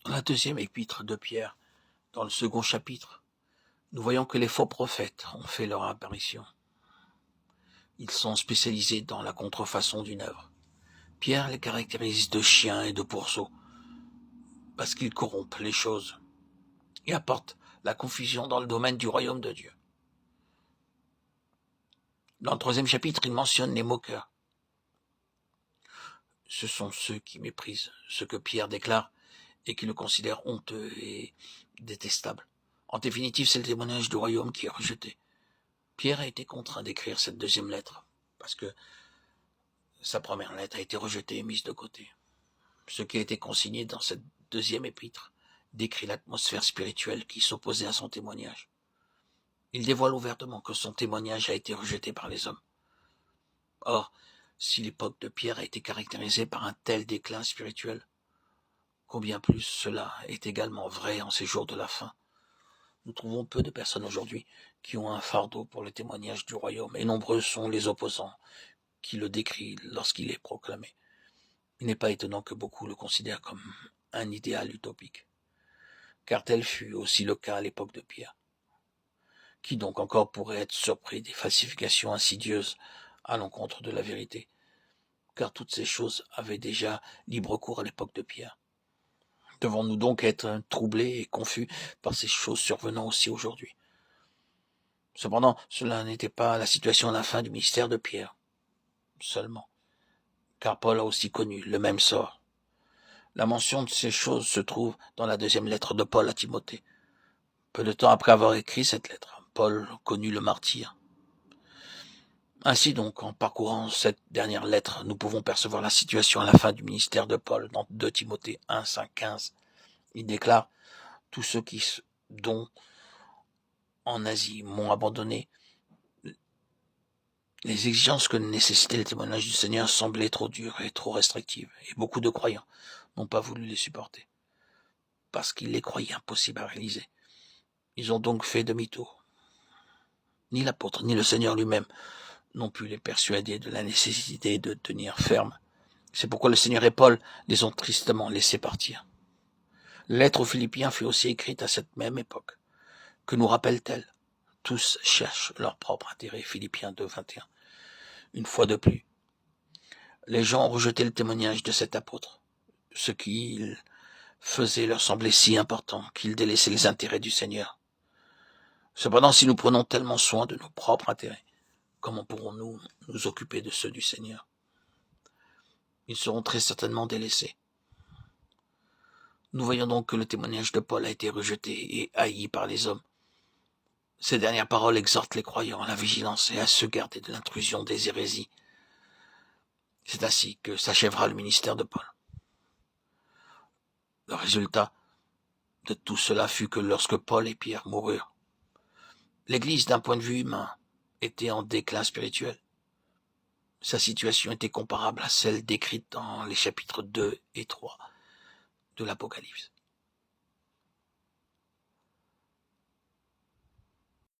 Dans la deuxième épître de Pierre, dans le second chapitre, nous voyons que les faux prophètes ont fait leur apparition. Ils sont spécialisés dans la contrefaçon d'une œuvre. Pierre les caractérise de chiens et de pourceaux, parce qu'ils corrompent les choses et apportent la confusion dans le domaine du royaume de Dieu. Dans le troisième chapitre, il mentionne les moqueurs. Ce sont ceux qui méprisent ce que Pierre déclare et qui le considèrent honteux et détestable. En définitive, c'est le témoignage du royaume qui est rejeté. Pierre a été contraint d'écrire cette deuxième lettre, parce que sa première lettre a été rejetée et mise de côté. Ce qui a été consigné dans cette deuxième épître décrit l'atmosphère spirituelle qui s'opposait à son témoignage. Il dévoile ouvertement que son témoignage a été rejeté par les hommes. Or, si l'époque de Pierre a été caractérisée par un tel déclin spirituel, combien plus cela est également vrai en ces jours de la fin. Nous trouvons peu de personnes aujourd'hui qui ont un fardeau pour le témoignage du royaume, et nombreux sont les opposants qui le décrient lorsqu'il est proclamé. Il n'est pas étonnant que beaucoup le considèrent comme un idéal utopique, car tel fut aussi le cas à l'époque de Pierre. Qui donc encore pourrait être surpris des falsifications insidieuses à l'encontre de la vérité, car toutes ces choses avaient déjà libre cours à l'époque de Pierre. Devons-nous donc être troublés et confus par ces choses survenant aussi aujourd'hui? Cependant, cela n'était pas la situation à la fin du ministère de Pierre seulement, car Paul a aussi connu le même sort. La mention de ces choses se trouve dans la deuxième lettre de Paul à Timothée. Peu de temps après avoir écrit cette lettre, Paul connut le martyre. Ainsi donc, en parcourant cette dernière lettre, nous pouvons percevoir la situation à la fin du ministère de Paul dans 2 Timothée 1, 5, 15. Il déclare « Tous ceux dont en Asie m'ont abandonné, les exigences que nécessitait le témoignage du Seigneur semblaient trop dures et trop restrictives, et beaucoup de croyants n'ont pas voulu les supporter, parce qu'ils les croyaient impossibles à réaliser. Ils ont donc fait demi-tour. Ni l'apôtre, ni le Seigneur lui-même n'ont pu les persuader de la nécessité de tenir ferme. C'est pourquoi le Seigneur et Paul les ont tristement laissés partir. La lettre aux Philippiens fut aussi écrite à cette même époque. Que nous rappelle-t-elle? Tous cherchent leur propre intérêt. Philippiens 2, 21. Une fois de plus, les gens ont rejeté le témoignage de cet apôtre. Ce qu'il faisait leur semblait si important qu'ils délaissaient les intérêts du Seigneur. Cependant, si nous prenons tellement soin de nos propres intérêts, comment pourrons-nous nous occuper de ceux du Seigneur? Ils seront très certainement délaissés. Nous voyons donc que le témoignage de Paul a été rejeté et haï par les hommes. Ces dernières paroles exhortent les croyants à la vigilance et à se garder de l'intrusion des hérésies. C'est ainsi que s'achèvera le ministère de Paul. Le résultat de tout cela fut que lorsque Paul et Pierre moururent, l'Église, d'un point de vue humain, était en déclin spirituel. Sa situation était comparable à celle décrite dans les chapitres 2 et 3 de l'Apocalypse.